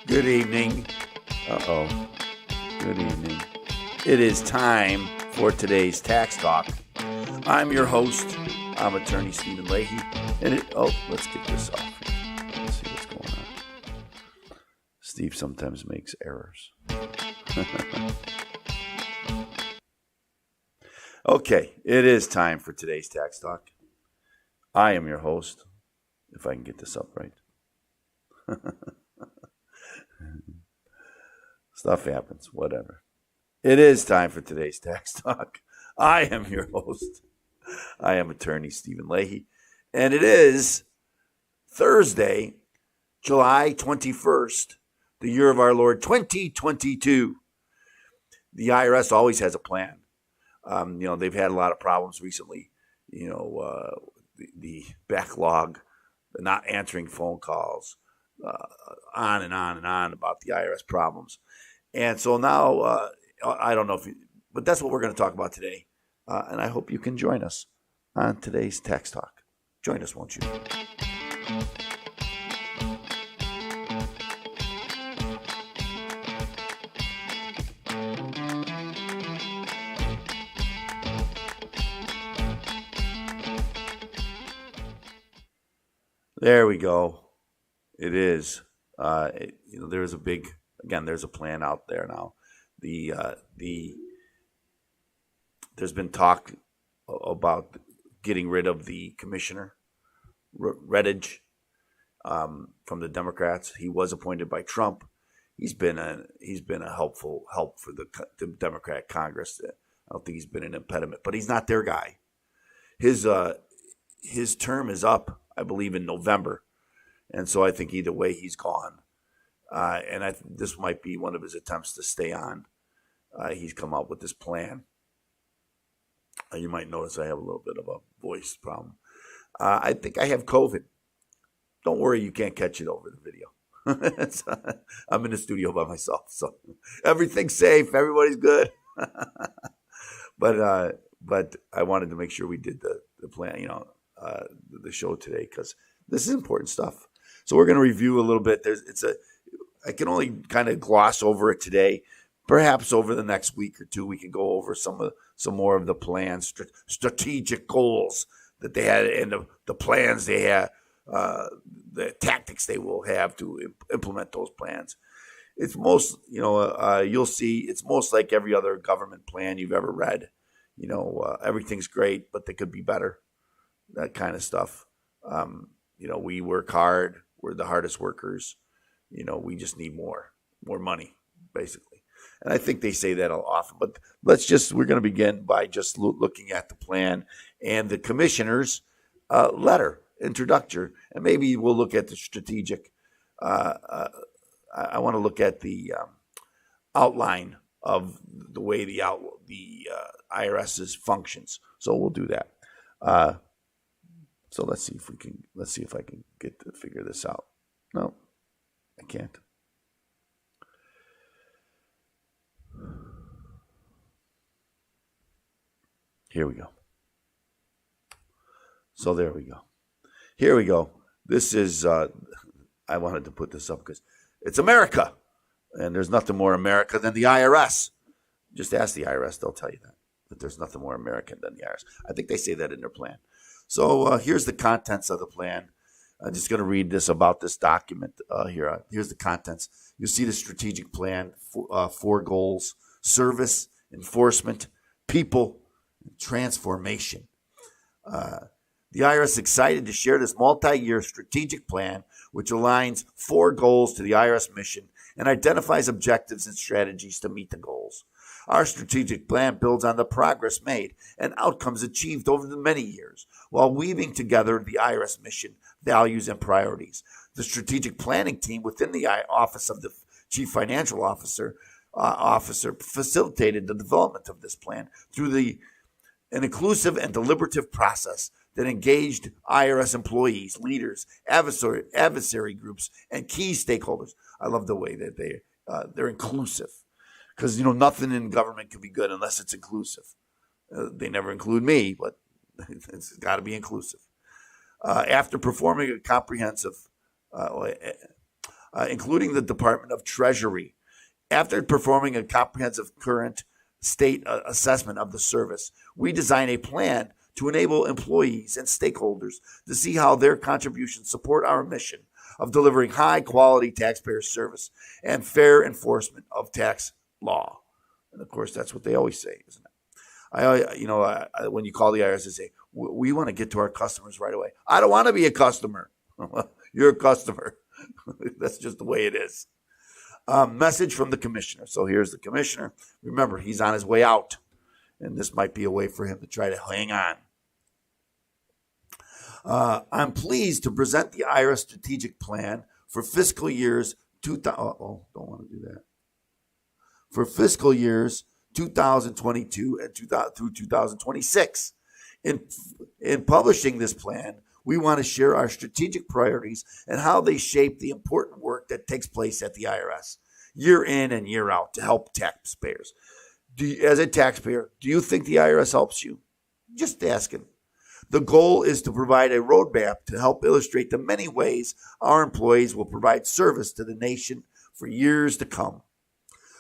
Good evening. Good evening. It is time for today's Tax Talk. I'm your host. I'm attorney Stephen Leahy. And let's get this off here. Let's see what's going on. Steve sometimes makes errors. Okay, it is time for today's Tax Talk. I am your host, if I can get this up right. Stuff happens, whatever. It is time for today's Tax Talk. I am your host. I am attorney Stephen Leahy. And it is Thursday, July 21st, the year of our Lord 2022. The IRS always has a plan. They've had a lot of problems recently. The backlog, the not answering phone calls, on and on and on about the IRS problems. And so now, I don't know but that's what we're going to talk about today. And I hope you can join us on today's Tax Talk. Join us, won't you? There we go. It is. There's a plan out there now. There's been talk about getting rid of the commissioner, Redditch, from the Democrats. He was appointed by Trump. He's been a helpful help for the Democratic Congress. I don't think he's been an impediment, but he's not their guy. His term is up, I believe, in November, and so I think either way he's gone. And this might be one of his attempts to stay on. He's come up with this plan. You might notice I have a little bit of a voice problem. I think I have COVID. Don't worry, you can't catch it over the video. I'm in the studio by myself, so everything's safe. Everybody's good. But I wanted to make sure we did the plan, the show today, because this is important stuff. So we're going to review a little bit. I can only kind of gloss over it today. Perhaps over the next week or two, we can go over some more of the plans, strategic goals that they had, and the plans they have, the tactics they will have to implement those plans. It's you'll see it's most like every other government plan you've ever read. Everything's great, but they could be better. That kind of stuff. We work hard. We're the hardest workers. We just need more money, basically. And I think they say that often, but we're going to begin by just looking at the plan and the commissioner's letter, introductor, and maybe we'll look at the strategic. I want to look at the outline of the way the IRS functions. So we'll do that. So let's see if I can get to figure this out. No, I can't. Here we go. So there we go. Here we go. This is, I wanted to put this up because it's America. And there's nothing more America than the IRS. Just ask the IRS, they'll tell you that there's nothing more American than the IRS. I think they say that in their plan. So here's the contents of the plan. I'm just going to read this about this document here. Here's the contents. You'll see the strategic plan, 4 goals: service, enforcement, people, transformation. The IRS is excited to share this multi-year strategic plan, which aligns 4 goals to the IRS mission and identifies objectives and strategies to meet the goals. Our strategic plan builds on the progress made and outcomes achieved over the many years, while weaving together the IRS mission, values, and priorities. The strategic planning team within the Office of the Chief Financial Officer facilitated the development of this plan through an inclusive and deliberative process that engaged IRS employees, leaders, adversary groups, and key stakeholders. I love the way that they're inclusive, because nothing in government can be good unless it's inclusive. They never include me, but it's got to be inclusive. After performing a comprehensive including the Department of Treasury. After performing a comprehensive current state assessment of the service, we design a plan to enable employees and stakeholders to see how their contributions support our mission of delivering high-quality taxpayer service and fair enforcement of tax law. And of course, that's what they always say, isn't it? When you call the IRS, they say, we want to get to our customers right away. I don't want to be a customer. You're a customer. That's just the way it is. Message from the commissioner. So here's the commissioner. Remember, he's on his way out, and this might be a way for him to try to hang on. I'm pleased to present the IRS Strategic Plan for fiscal years 2022 and through 2026. In publishing this plan, we want to share our strategic priorities and how they shape the important work that takes place at the IRS year in and year out to help taxpayers. As a taxpayer, do you think the IRS helps you? Just asking. The goal is to provide a roadmap to help illustrate the many ways our employees will provide service to the nation for years to come.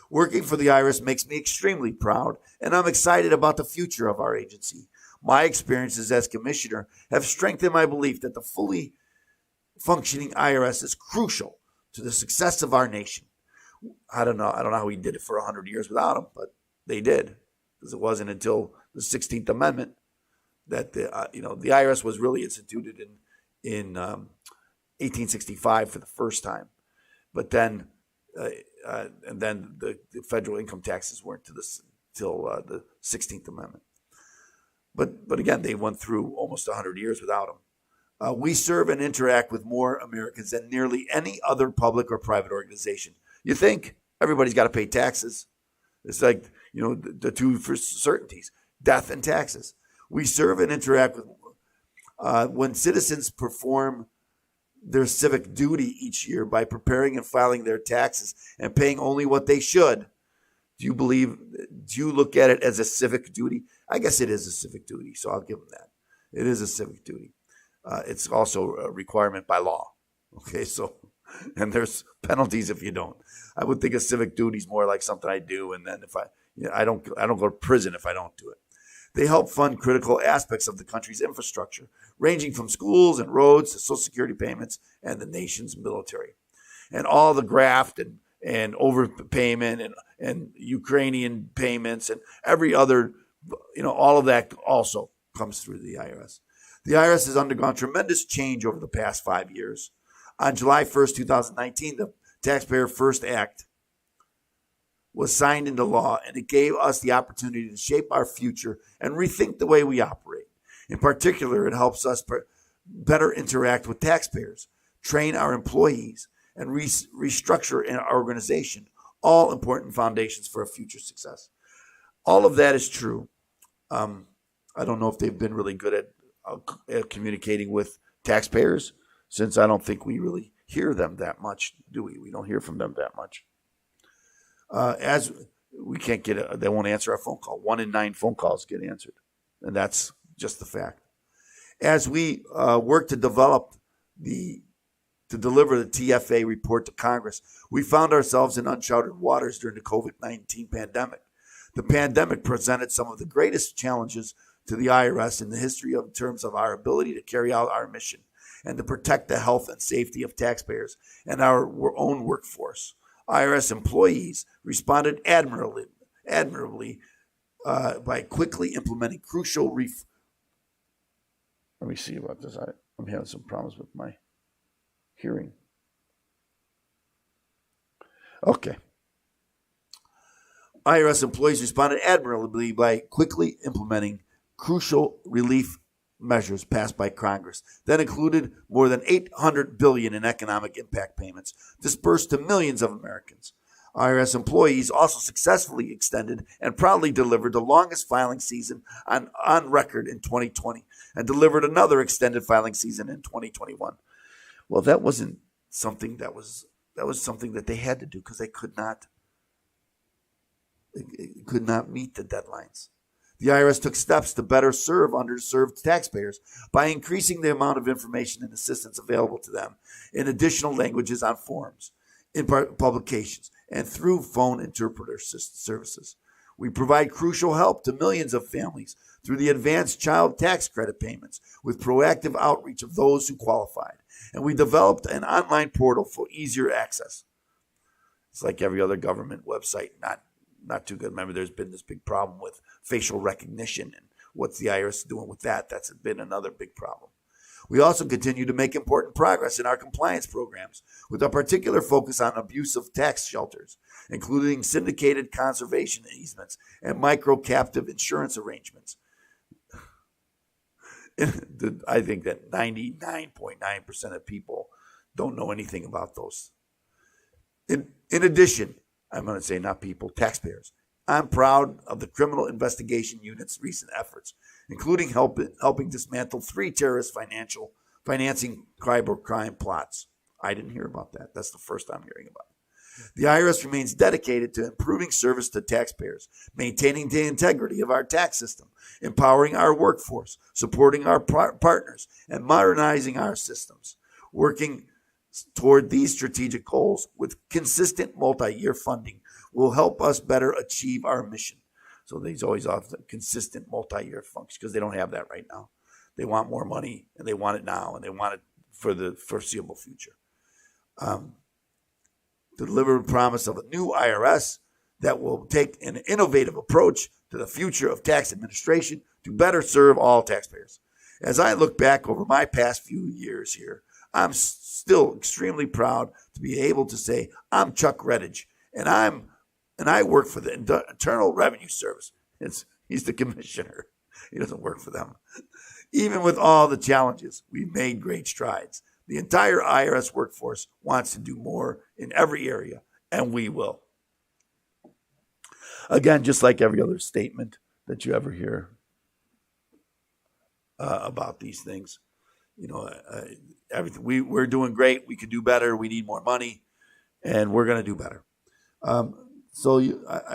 Working for the IRS makes me extremely proud, and I'm excited about the future of our agency. My experiences as commissioner have strengthened my belief that the fully functioning IRS is crucial to the success of our nation. I don't know how we did it for 100 years without them, but they did, because it wasn't until the 16th Amendment that the IRS was really instituted in 1865 for the first time, but then and then the federal income taxes weren't till the 16th Amendment. But again, they went through almost 100 years without them. We serve and interact with more Americans than nearly any other public or private organization. You think everybody's got to pay taxes? It's like the two for certainties: death and taxes. We serve and interact with when citizens perform their civic duty each year by preparing and filing their taxes and paying only what they should. Do you look at it as a civic duty? I guess it is a civic duty, so I'll give them that. It is a civic duty. It's also a requirement by law. Okay, so, and there's penalties if you don't. I would think a civic duty is more like something I do, and then if I don't go to prison if I don't do it. They help fund critical aspects of the country's infrastructure, ranging from schools and roads to Social Security payments and the nation's military. And all the graft and overpayment and Ukrainian payments and every other, all of that also comes through the IRS. The IRS has undergone tremendous change over the past 5 years. On July 1st, 2019, the Taxpayer First Act was signed into law, and it gave us the opportunity to shape our future and rethink the way we operate. In particular, it helps us better interact with taxpayers, train our employees, and restructure our organization, all important foundations for a future success. All of that is true. I don't know if they've been really good at communicating with taxpayers, since I don't think we really hear them that much, do we? We don't hear from them that much. As we can't they won't answer our phone call. 1 in 9 phone calls get answered, and that's just the fact. As we work to deliver the TFA report to Congress, we found ourselves in uncharted waters during the COVID-19 pandemic. The pandemic presented some of the greatest challenges to the IRS in the history in terms of our ability to carry out our mission and to protect the health and safety of taxpayers and our own workforce. IRS employees responded admirably by quickly implementing crucial Let me see about this. I'm having some problems with my hearing. Okay. IRS employees responded admirably by quickly implementing crucial relief measures passed by Congress that included more than $800 billion in economic impact payments dispersed to millions of Americans. IRS employees also successfully extended and proudly delivered the longest filing season on record in 2020 and delivered another extended filing season in 2021. Well, that wasn't something that was something that they had to do because they could not meet the deadlines. The IRS took steps to better serve underserved taxpayers by increasing the amount of information and assistance available to them in additional languages on forms. in publications and through phone interpreter services. We provide crucial help to millions of families through the advanced child tax credit payments with proactive outreach of those who qualified. And we developed an online portal for easier access. It's like every other government website, not too good. Remember, there's been this big problem with facial recognition, and what's the IRS doing with that? That's been another big problem. We also continue to make important progress in our compliance programs with a particular focus on abusive tax shelters, including syndicated conservation easements and micro-captive insurance arrangements. I think that 99.9% of people don't know anything about those. In addition, I'm going to say not people, taxpayers. I'm proud of the Criminal Investigation Unit's recent efforts, including helping dismantle 3 terrorist financing crime plots. I didn't hear about that. That's the first I'm hearing about it. The IRS remains dedicated to improving service to taxpayers, maintaining the integrity of our tax system, empowering our workforce, supporting our partners, and modernizing our systems. Working toward these strategic goals with consistent multi-year funding will help us better achieve our mission. So these always offer consistent multi-year functions because they don't have that right now. They want more money, and they want it now, and they want it for the foreseeable future. Deliver a promise of a new IRS that will take an innovative approach to the future of tax administration to better serve all taxpayers. As I look back over my past few years here, I'm still extremely proud to be able to say I'm Chuck Redditch, and I work for the Internal Revenue Service. He's the commissioner. He doesn't work for them. Even with all the challenges, we've made great strides. The entire IRS workforce wants to do more in every area, and we will. Again, just like every other statement that you ever hear about these things, everything we're doing great. We could do better. We need more money, and we're going to do better. I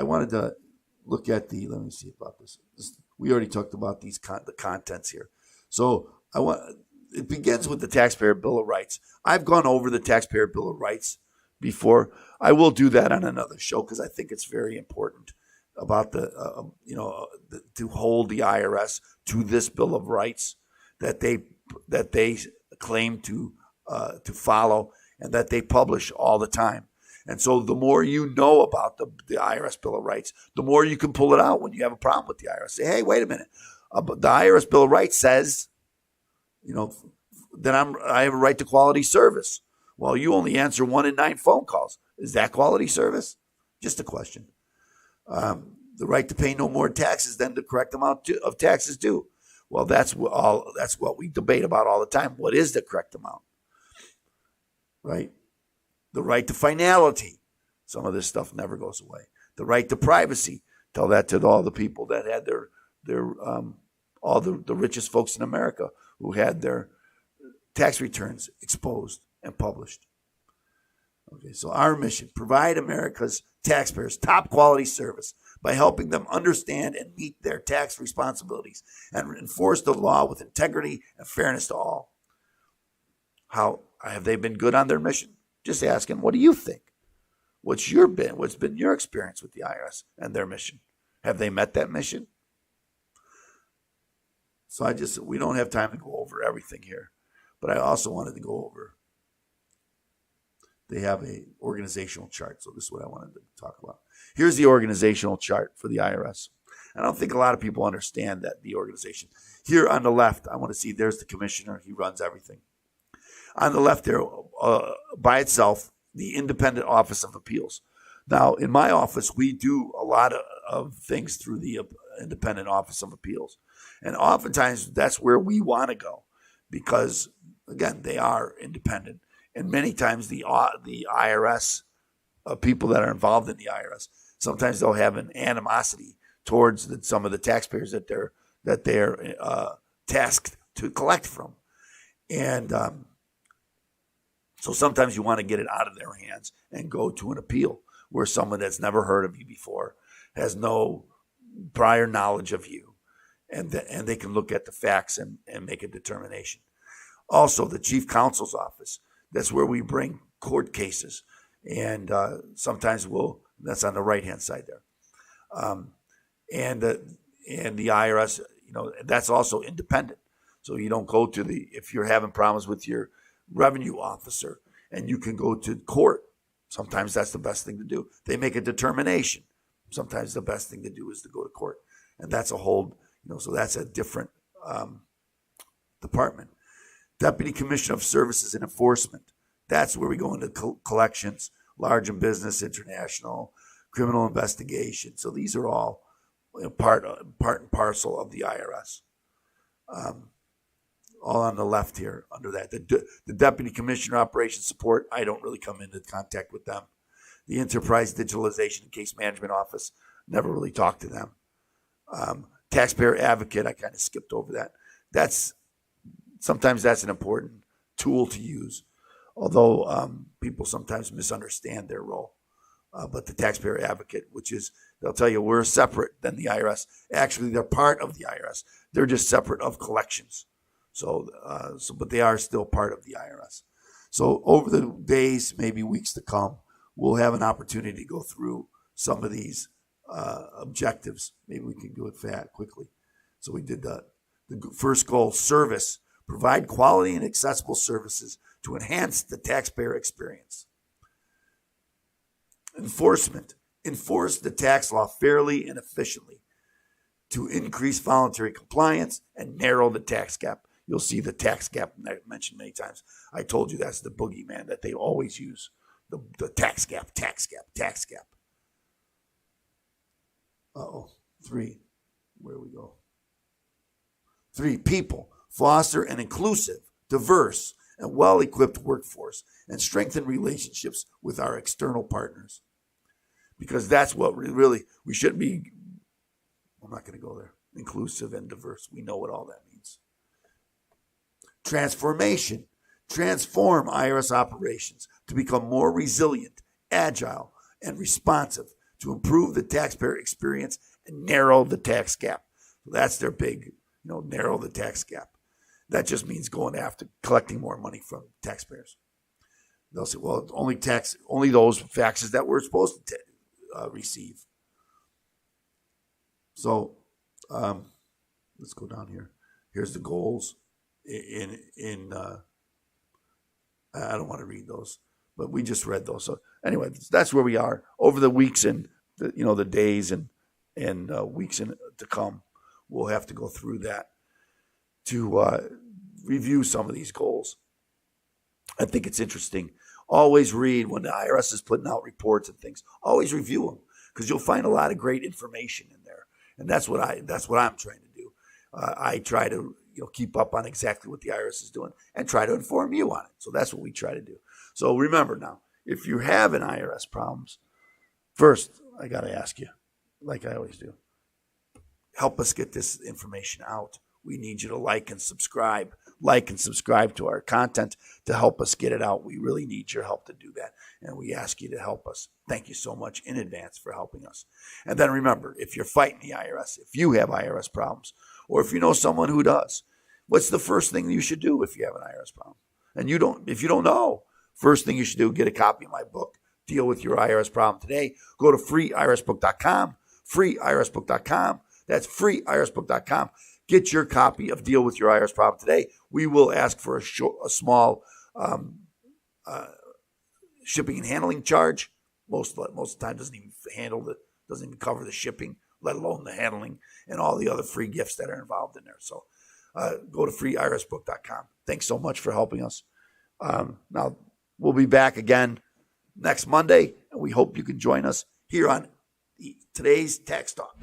wanted to look at let me see about this. We already talked about the contents here. So it begins with the Taxpayer Bill of Rights. I've gone over the Taxpayer Bill of Rights before. I will do that on another show because I think it's very important about to hold the IRS to this Bill of Rights that they claim to follow and that they publish all the time. And so the more you know about the IRS Bill of Rights, the more you can pull it out when you have a problem with the IRS. Say, hey, wait a minute. The IRS Bill of Rights says, that I have a right to quality service. Well, you only answer 1 in 9 phone calls. Is that quality service? Just a question. The right to pay no more taxes than the correct amount of taxes due. Well, that's what we debate about all the time. What is the correct amount? Right? The right to finality. Some of this stuff never goes away. The right to privacy. Tell that to all the people that had all the richest folks in America who had their tax returns exposed and published. Okay, so our mission, provide America's taxpayers top quality service by helping them understand and meet their tax responsibilities and enforce the law with integrity and fairness to all. How have they been good on their mission? Just asking, what do you think? What's been your experience with the IRS and their mission? Have they met that mission? So we don't have time to go over everything here, but I also wanted to go over, they have a organizational chart. So this is what I wanted to talk about. Here's the organizational chart for the IRS. I don't think a lot of people understand that the organization. Here on the left, I want to see there's the commissioner. He runs everything. On the left there, by itself, the Independent Office of Appeals. Now, in my office, we do a lot of things through the Independent Office of Appeals. And oftentimes, that's where we want to go because, again, they are independent. And many times, the IRS, people that are involved in the IRS, sometimes they'll have an animosity towards some of the taxpayers that they're tasked to collect from. And so sometimes you want to get it out of their hands and go to an appeal where someone that's never heard of you before has no prior knowledge of you, and they can look at the facts and make a determination. Also, the Chief Counsel's Office, that's where we bring court cases And sometimes that's on the right-hand side there. And the IRS, that's also independent. So you don't go to if you're having problems with your revenue officer, and you can go to court. Sometimes that's the best thing to do. They make a determination. Sometimes the best thing to do is to go to court. And that's a whole, so that's a different department. Deputy Commissioner of Services and Enforcement. That's where we go into collections, large and business, international, criminal investigation. So these are all part and parcel of the IRS. All on the left here under that. The Deputy Commissioner Operations Support, I don't really come into contact with them. The Enterprise Digitalization and Case Management Office, never really talked to them. Taxpayer Advocate, I kind of skipped over that. Sometimes that's an important tool to use, although people sometimes misunderstand their role. But the Taxpayer Advocate, which is, they'll tell you we're separate than the IRS. Actually, they're part of the IRS. They're just separate of collections. But they are still part of the IRS. So over the days, maybe weeks to come, we'll have an opportunity to go through some of these objectives. Maybe we can do it quickly. So we did the first goal, service, provide quality and accessible services to enhance the taxpayer experience. Enforcement, enforce the tax law fairly and efficiently to increase voluntary compliance and narrow the tax gap. You'll see the tax gap mentioned many times. I told you that's the boogeyman that they always use, the tax gap. Uh-oh, 3, where we go? 3, people, foster an inclusive, diverse, and well-equipped workforce and strengthen relationships with our external partners. Because that's what we should be, I'm not going to go there, inclusive and diverse. We know what all that means. Transformation. Transform IRS operations to become more resilient, agile, and responsive to improve the taxpayer experience and narrow the tax gap. So that's their big, narrow the tax gap. That just means going after collecting more money from taxpayers. They'll say, well, only those taxes that we're supposed to receive. So let's go down here. Here's the goals. I don't want to read those, but we just read those. So anyway, that's where we are over the weeks and the days and weeks to come. We'll have to go through that to review some of these goals. I think it's interesting. Always read when the IRS is putting out reports and things. Always review them because you'll find a lot of great information in there, and that's what I'm trying to do. I try to keep up on exactly what the IRS is doing and try to inform you on it. So that's what we try to do. So remember now, if you have an IRS problems, first I got to ask you, like I always do, help us get this information out. We need you to like and subscribe to our content to help us get it out. We really need your help to do that, and we ask you to help us. Thank you so much in advance for helping us. And then remember, if you're fighting the IRS, if you have IRS problems, or if you know someone who does, what's the first thing you should do if you have an IRS problem? And if you don't know, first thing you should do, get a copy of my book, Deal with Your IRS Problem Today. Go to freeirsbook.com, freeirsbook.com. That's freeirsbook.com. Get your copy of Deal with Your IRS Problem Today. We will ask for a small shipping and handling charge. Most of the time doesn't even cover the shipping, let alone the handling and all the other free gifts that are involved in there. So go to freeirsbook.com. Thanks so much for helping us. Now, we'll be back again next Monday, and we hope you can join us here on today's Tax Talk.